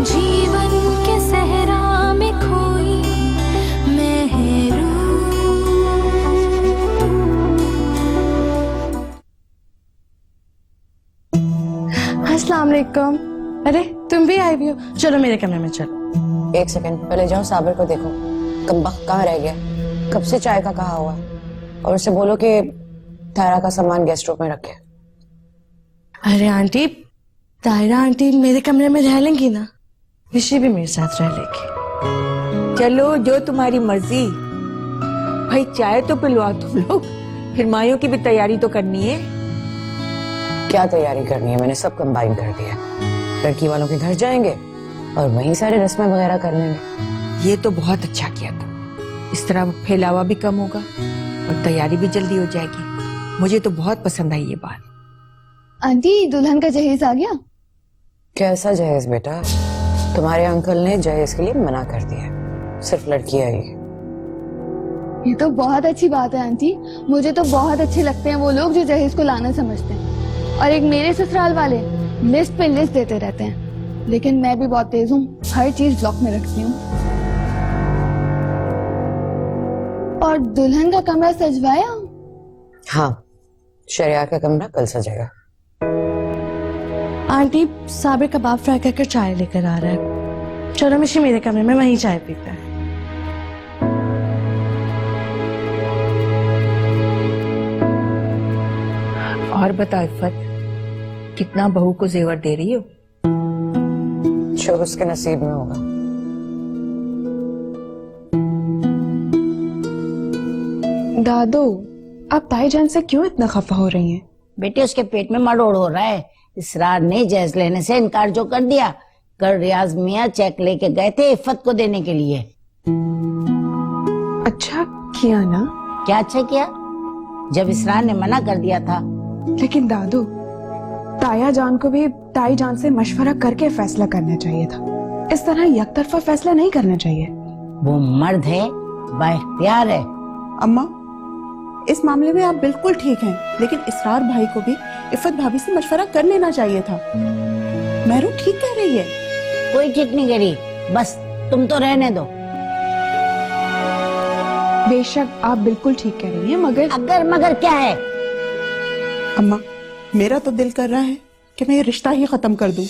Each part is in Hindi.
जीवन के सहरा में खोई मैं अस्सलाम वालेकुम। अरे तुम भी आई भी हो, चलो मेरे कमरे में चलो। एक सेकंड, पहले जाओ साबिर को देखो, कमबख्त कहाँ रह गया, कब से चाय का कहा हुआ, और उससे बोलो कि तायरा का सामान गेस्ट रूम में रखे। अरे आंटी, तायरा आंटी मेरे कमरे में रह लेंगी ना, ऋषि भी मेरे साथ रह लेगी। चलो जो तुम्हारी मर्जी। भाई चाय तो पिलवा तुम लोग, फिर मायों की भी तैयारी तो करनी है। क्या तैयारी करनी है, मैंने सब कंबाइन कर दिया। लड़की वालों के घर जाएंगे और वहीं सारे रस्में वगैरह कर लेंगे। ये तो बहुत अच्छा किया था, इस तरह फैलावा भी कम होगा और तैयारी भी जल्दी हो जाएगी। मुझे तो बहुत पसंद आई ये बात। आंटी दुल्हन का जहेज आ गया? कैसा जहेज बेटा, तुम्हारे अंकल ने जहेज के लिए मना कर दिया, सिर्फ लड़की आएगी। ये तो बहुत अच्छी बात है आंटी, मुझे तो बहुत अच्छे लगते हैं वो लोग जो जहेज को लाना समझते हैं। और एक मेरे ससुराल वाले लिस्ट पे लिस्ट देते रहते हैं, लेकिन मैं भी बहुत तेज हूँ, हर चीज ब्लॉक में रखती हूँ। और दुल्हन का कमरा सजवाया? हाँ, शरिया का कमरा कल सजेगा। आंटी साबिर कबाब फ्राई करके चाय लेकर आ रहा है, चलो मिशी मेरे कमरे में वहीं चाय पीता है। और बता इफ़त, कितना बहू को जेवर दे रही हो? जो उसके नसीब में होगा। दादू, आप भाईजान से क्यों इतना खफा हो रही हैं? बेटे उसके पेट में मरोड़ हो रहा है। इसरार ने जहेज लेने से इनकार जो कर दिया। कल रियाज मियाँ चेक लेके गए थे इफ़त को देने के लिए। अच्छा किया ना? क्या अच्छा किया, जब इसरार ने मना कर दिया था। लेकिन दादू, ताया जान को भी ताई जान से मशवरा करके फैसला करना चाहिए था, इस तरह यकतरफा फैसला नहीं करना चाहिए। वो मर्द है, बाइख्तियार है। अम्मा, इस मामले में आप बिल्कुल ठीक हैं, लेकिन इसरार भाई को भी इफ़त भाभी से मशवरा कर लेना चाहिए था। महरू ठीक कह रही है। कोई ठीक नहीं करी, बस तुम तो रहने दो। बेशक आप बिल्कुल ठीक कह रही हैं, मगर अगर मगर क्या है? अम्मा, मेरा तो दिल कर रहा है कि मैं ये रिश्ता ही खत्म कर दूं।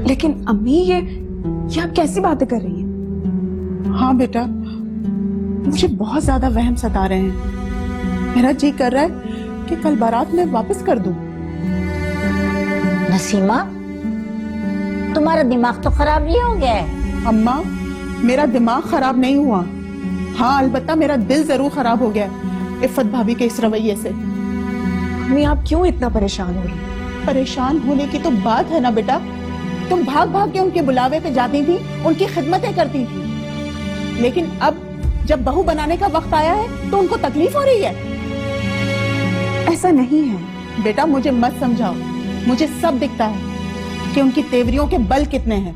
लेकिन अम्मी ये आप कैसी बातें कर रही हैं? हाँ बेटा, मुझे बहुत ज्यादा वहम सता रहे हैं। मेरा जी कर रहा है कि कल बारात में वापस कर दूं। नसीमा, तुम्हारा दिमाग तो खराब नहीं हो गया है? अम्मा, मेरा दिमाग खराब नहीं हुआ, हाँ अलबत्ता मेरा दिल जरूर खराब हो गया इफ़त भाभी के इस रवैये से। अम्मी आप क्यों इतना परेशान हो रही हैं? परेशान होने की तो बात है ना बेटा, तुम भाग भाग के उनके बुलावे पे जाती थी, उनकी खिदमतें करती थी, लेकिन अब जब बहू बनाने का वक्त आया है तो उनको तकलीफ हो रही है। ऐसा नहीं है बेटा, मुझे मत समझाओ, मुझे सब दिखता है कि उनकी तेवरियों के बल कितने हैं।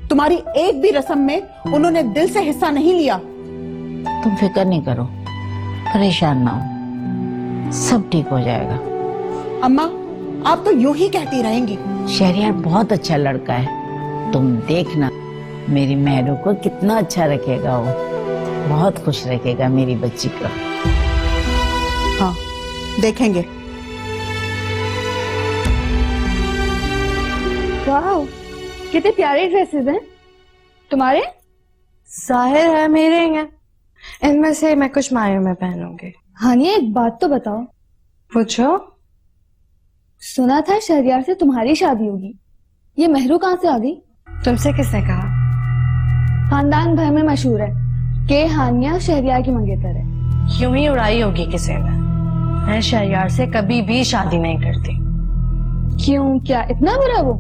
तुम्हारी एक भी रस्म में उन्होंने दिल से हिस्सा नहीं लिया। तुम फिक्र नहीं करो, परेशान ना हो, सब ठीक हो जाएगा। अम्मा, आप तो यूं ही कहती रहेंगी। शहरियार बहुत अच्छा लड़का है, तुम देखना मेरी महरू को कितना अच्छा रखेगा। वो बहुत खुश रखेगा मेरी बच्ची को। हाँ देखेंगे। वाह, कितने प्यारे ड्रेसेस हैं तुम्हारे। जाहिर है मेरे हैं, इनमें से मैं कुछ मायों में पहनूंगी। हानिया, एक बात तो बताओ। पूछो। सुना था शहरियार से तुम्हारी शादी होगी, ये महरू कहाँ से आ गई? तुमसे किसने कहा? खानदान भर में मशहूर है कि हानिया शहरियार की मंगेतर है। यूं ही उड़ाई होगी किसी ने। मैं शहरियार से कभी भी शादी नहीं करती। क्यों, क्या इतना बुरा वो?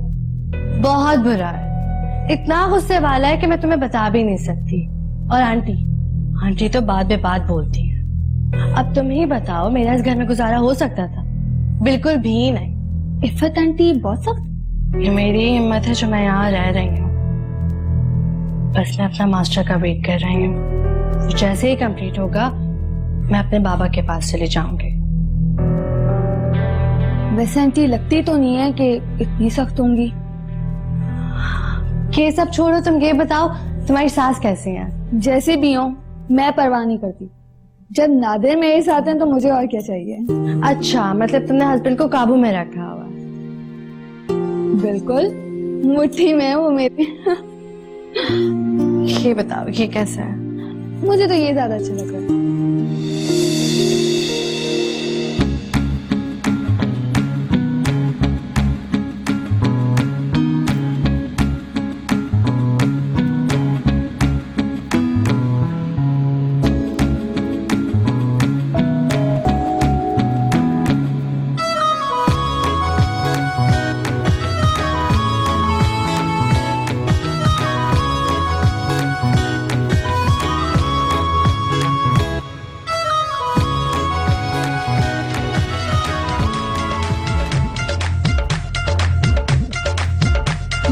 बहुत बुरा है, इतना गुस्से वाला है कि मैं तुम्हें बता भी नहीं सकती। और आंटी तो बात बे बात बोलती है। अब तुम ही बताओ, मेरा इस घर में गुजारा हो सकता था? बिल्कुल भी नहीं। इफ़त आंटी बहुत सख्त। ये मेरी हिम्मत है जो मैं यहाँ रह रही हूँ। बस मैं अपना मास्टर का वेट कर रही हूँ, जैसे ही कंप्लीट होगा मैं अपने बाबा के पास चली जाऊंगी। वैसे आंटी लगती तो नहीं है कि इतनी सख्त होंगी। ये सब छोड़ो, तुम ये बताओ तुम्हारी सास कैसी है? जैसे भी हो मैं परवाह नहीं करती। जब नादिर मेरे साथ हैं तो मुझे और क्या चाहिए। अच्छा, मतलब तुमने हस्बैंड को काबू में रखा हुआ है। बिल्कुल, मुट्ठी में है वो मेरे। ये बताओ ये कैसा है? मुझे तो ये ज्यादा अच्छा लग रहा है।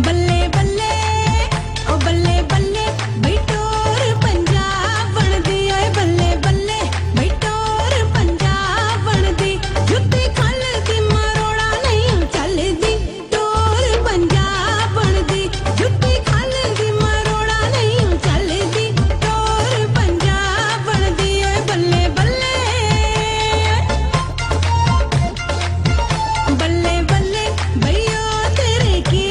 बल्ले बल्ले ओ बल्ले बल्ले बैठोर पंजाब बनदी ओए बल्ले बल्ले बैठोर पंजाब बनदी जुत्ती खलदी मरोड़ा नहीं चलदी टोर पंजाब बनदी जुत्ती खलदी मरोड़ा नहीं चलदी टोर पंजाब बनदी ओए बल्ले बल्ले बल्ले बल्ले भैया तेरे की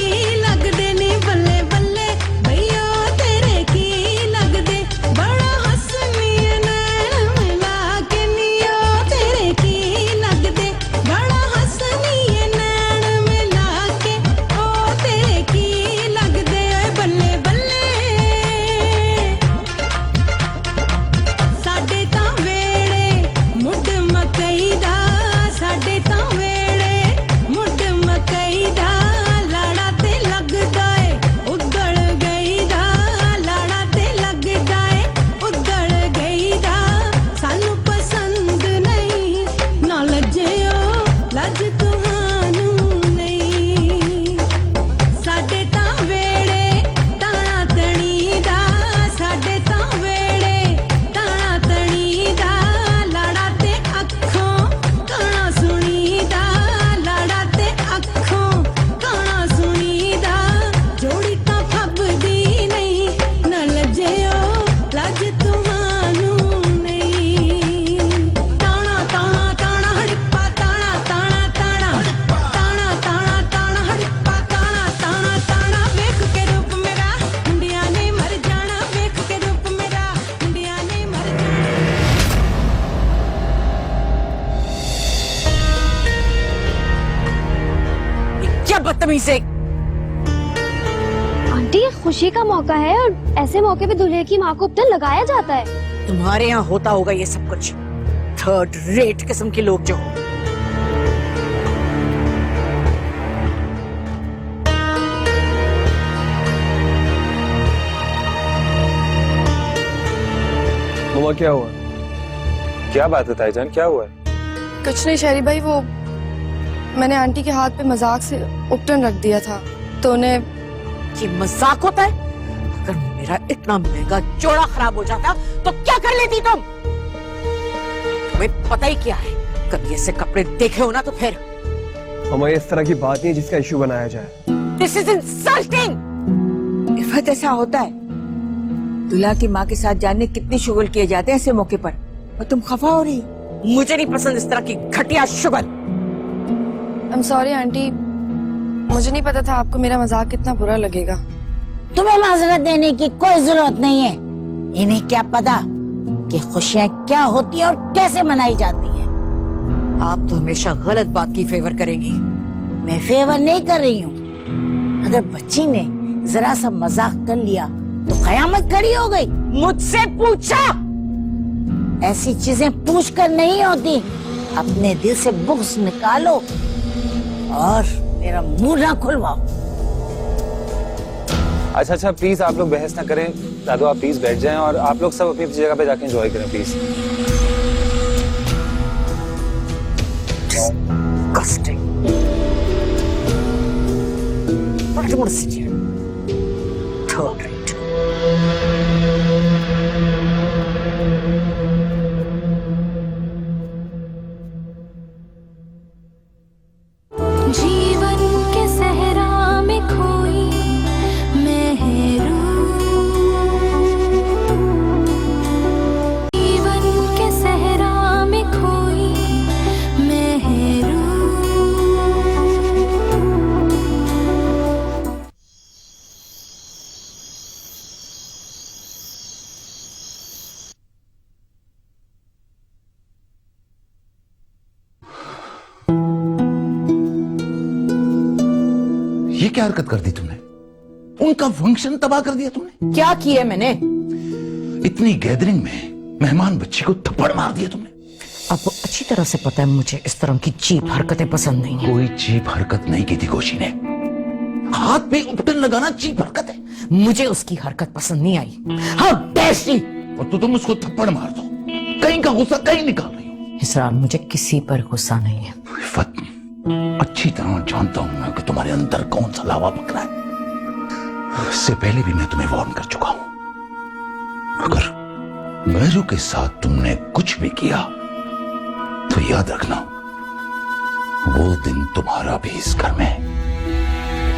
लगदे नी बल्ले बल्ले भैया तेरे की लगदे बड़ा हसनी नैन मिला के नियो तेरे की लगदे बड़ा हसनी नैन मिला के ओ तेरे की लगदे बल्ले बल्ले साडे तां वेड़े मुड मकई दा साडे तां वेड़े मुड मकई दा लाड़ा ते लगदा ए उधड़ गई दा लाड़ा ते लगदा ए उधड़ गई दा सानू पसंद नहीं ना लज्जियो लज तुहानू नहीं साडे तां वेड़े ताना तणी दा साडे तां वेड़े ताना तणी दा लाड़ा ते अखों काना सुनी दा लाड़ा ते अखों काना सुनी दा जोड़ी तां फबदी नहीं ना लज्जियो लज तुहानू नहीं ताना ताना ताना हड़प्पा ताना ताना ताना ताना ताना ताना हड़प्पा ताना ताना ताना वेख के रूप मेरा मुंडिया ने मर जाना वेख के रूप मेरा मुंडिया ने मर जाना क्या बदतमीज है। आंटी ये खुशी का मौका है और ऐसे मौके पे दूल्हे की माँ को उपटन लगाया जाता है। तुम्हारे यहाँ होता होगा ये सब कुछ। थर्ड रेट किस्म के लोग जो हो। मम्मा क्या हुआ? क्या बात है ताईजान, क्या हुआ है? कुछ नहीं शहरी भाई, वो मैंने आंटी के हाथ पे मजाक से उपटन रख दिया था तो उन्हें। ये मजाक होता है? अगर मेरा इतना महंगा जोड़ा खराब हो जाता तो क्या कर लेती तुम? तुम्हें पता ही क्या है, कभी ऐसे कपड़े देखे हो ना तो फिर। मम्मा ये इस तरह की बात नहीं है जिसका इशू बनाया जाए। This is insulting. इफ़त ऐसा होता है, दूल्हा की माँ के साथ जानने कितने शुगल किए जाते हैं ऐसे मौके पर, और तुम खफा हो रही हो। मुझे नहीं पसंद इस तरह की घटिया शुगल। आई एम सॉरी आंटी, मुझे नहीं पता था आपको मेरा मजाक कितना बुरा लगेगा। तुम्हें माजरत देने की कोई जरूरत नहीं है। इन्हें क्या पता कि खुशियाँ क्या होती हैं और कैसे मनाई जाती हैं। आप तो हमेशा गलत बात की फेवर करेंगी। मैं फेवर नहीं कर रही हूँ। अगर बच्ची ने जरा सा मजाक कर लिया तो कयामत खड़ी हो गई। मुझसे पूछा? ऐसी चीजें पूछ कर नहीं होती। अपने दिल से बुग्ज निकालो और मेरा मुंह ना खुलवाओ। अच्छा प्लीज आप लोग बहस ना करें। दादू आप प्लीज बैठ जाएं और आप लोग सब अपनी अपनी जगह पे जाके एंजॉय करें please. Disgusting. What do you want to sit here? Third rate. ये क्या हरकत कर दी तुमने? उनका फंक्शन तबाह कर दिया तुमने। क्या किया मैंने? इतनी गैदरिंग में मेहमान बच्ची को थप्पड़ मार दिया तुमने। आपको अच्छी तरह से पता है मुझे इस तरह की चीप हरकतें पसंद नहीं है। कोई चीप हरकत नहीं की थी गोशी ने। हाथ पे उपटन लगाना चीप हरकत है। मुझे उसकी हरकत पसंद नहीं आई। हाँ टेस्टी। और तो तुम उसको थप्पड़ मार दो, कहीं का गुस्सा कहीं निकाल रही हो। इसरार, मुझे किसी पर गुस्सा नहीं है। इफ़त, अच्छी तरह जानता हूं मैं कि तुम्हारे अंदर कौन सा लावा पक रहा है। इससे पहले भी मैं तुम्हें वार्न कर चुका हूं। अगर मेहरू के साथ तुमने कुछ भी किया तो याद रखना, वो दिन तुम्हारा भी इस घर में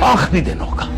आखिरी दिन होगा।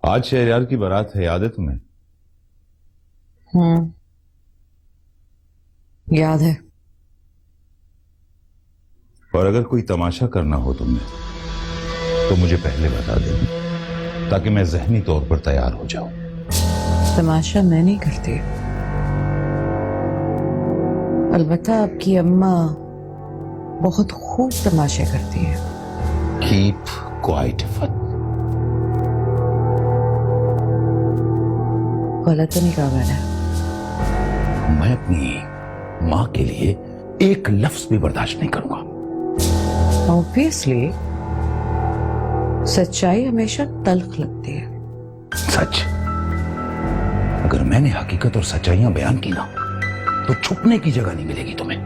आज शहरयार की बारात है, याद है तुम्हें? याद है। और अगर कोई तमाशा करना हो तुमने तो मुझे पहले बता देना, ताकि मैं ज़हनी तौर पर तैयार हो जाऊं। तमाशा मैं नहीं करती, अलबत्ता आपकी अम्मा बहुत खूब तमाशे करती है। Keep quiet Iffat. गलत तो नहीं कहा मैंने? मैं अपनी मां के लिए एक लफ्ज भी बर्दाश्त नहीं करूंगा। ऑब्वियसली सच्चाई हमेशा तल्ख लगती है। सच? अगर मैंने हकीकत और सच्चाइयां बयान की ना तो छुपने की जगह नहीं मिलेगी तुम्हें।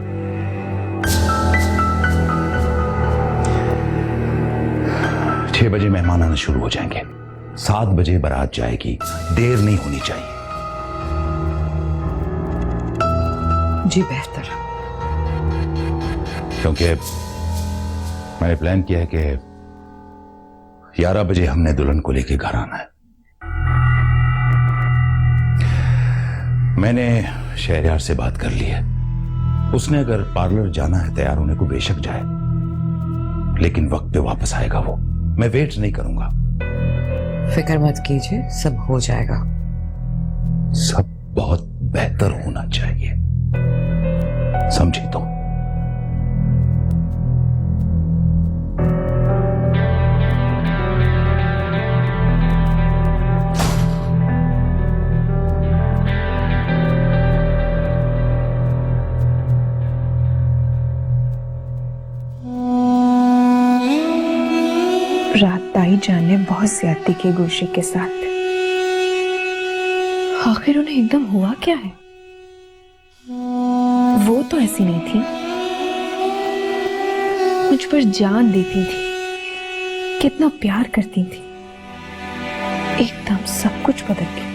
6 बजे मेहमान आना शुरू हो जाएंगे, 7 बजे बारात जाएगी, देर नहीं होनी चाहिए। जी बेहतर। क्योंकि मैंने प्लान किया है कि 11 बजे हमने दुल्हन को लेकर घर आना है। मैंने शहरयार से बात कर ली है। उसने अगर पार्लर जाना है तैयार होने को बेशक जाए, लेकिन वक्त पे वापस आएगा वो। मैं वेट नहीं करूंगा। फिक्र मत कीजिए, सब हो जाएगा। सब बहुत बेहतर होना चाहिए, समझे तुम? रात ताई जान ने बहुत ज्यादती की गोशी के साथ। आखिर उन्हें एकदम हुआ क्या है? वो तो ऐसी नहीं थी, मुझ पर जान देती थी, कितना प्यार करती थी। एकदम सब कुछ बदल गया।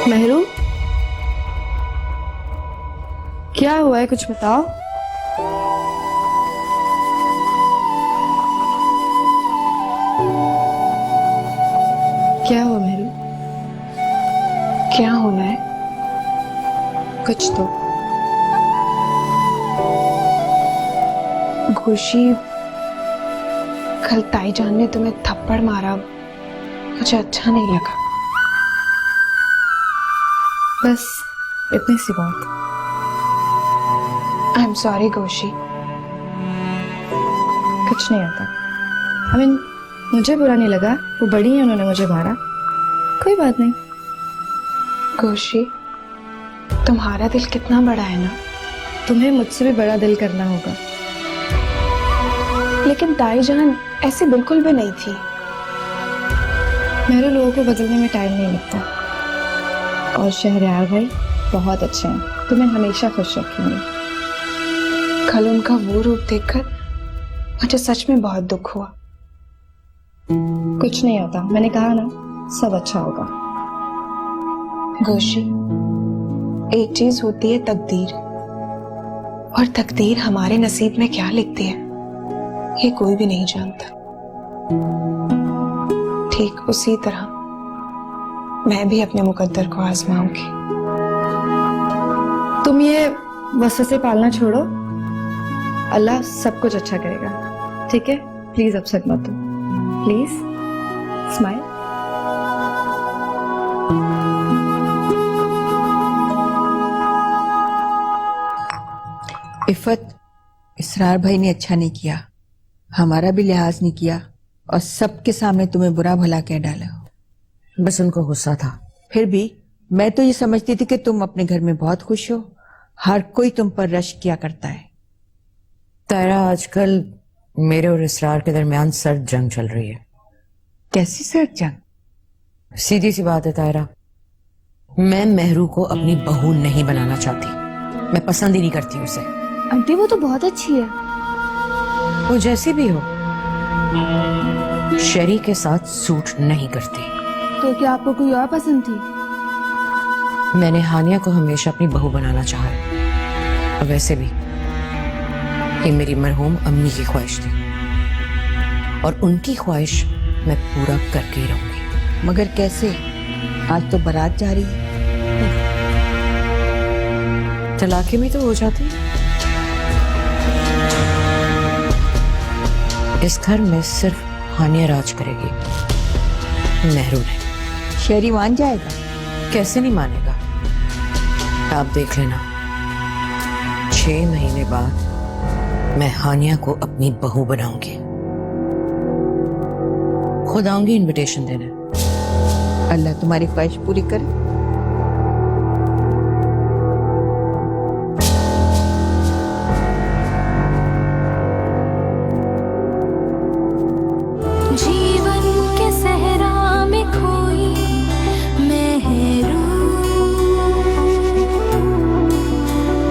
मेहरू, क्या हुआ है, कुछ बताओ। क्या हुआ मेहरू? क्या होना है? कुछ तो। गोशी, कल ताई जान ने तुम्हें थप्पड़ मारा, मुझे अच्छा नहीं लगा। बस इतनी सी बात। I am sorry गोशी। कुछ नहीं होता। मुझे बुरा नहीं लगा, वो बड़ी है, उन्होंने मुझे मारा, कोई बात नहीं। गोशी, तुम्हारा दिल कितना बड़ा है ना। तुम्हें मुझसे भी बड़ा दिल करना होगा। लेकिन ताई जान ऐसी बिल्कुल भी नहीं थी। मेरे लोगों को बदलने में टाइम नहीं लगता। और शहरयार भाई बहुत अच्छे हैं, तुम्हें हमेशा खुश रखेंगे। कल उनका वो रूप देखकर मुझे सच में बहुत दुख हुआ। कुछ नहीं होता, मैंने कहा ना, सब अच्छा होगा। गोशी, एक चीज होती है तकदीर, और तकदीर हमारे नसीब में क्या लिखती है ये कोई भी नहीं जानता। ठीक उसी तरह मैं भी अपने मुकद्दर को आजमाऊंगी। तुम ये वसवसे पालना छोड़ो, अल्लाह सब कुछ अच्छा करेगा, ठीक है? प्लीज अपसेट मत हो, प्लीज स्माइल। इफ़त, इसरार भाई ने अच्छा नहीं किया, हमारा भी लिहाज नहीं किया और सबके सामने तुम्हें बुरा भला कह डाला। बस उनको गुस्सा था। फिर भी मैं तो ये समझती थी कि तुम अपने घर में बहुत खुश हो, हर कोई तुम पर रश किया करता है। तायरा, आजकल मेरे और इसरार के दरमियान सर्द जंग चल रही है। कैसी सर्द जंग? सीधी सी बात है तायरा, मैं मेहरू को अपनी बहू नहीं बनाना चाहती, मैं पसंद ही नहीं करती उसे। आंटी वो तो बहुत अच्छी है। वो जैसी भी हो, शरी के साथ सूट नहीं करती। तो क्या आपको कोई और पसंद थी? मैंने हानिया को हमेशा अपनी बहू बनाना चाहा है, और वैसे भी ये मेरी मरहूम अम्मी की ख्वाहिश थी, और उनकी ख्वाहिश मैं पूरा करके ही रहूंगी। मगर कैसे? आज तो बारात जा रही है। तलाक़ी में तो हो जाती। इस घर में सिर्फ हानिया राज करेगी, मेहरू नहीं। शेरी मान जाएगा? कैसे नहीं मानेगा, आप देख लेना। 6 महीने बाद मैं हानिया को अपनी बहू बनाऊंगी, खुद आऊंगी इनविटेशन देने। अल्लाह तुम्हारी ख्वाहिश पूरी करे।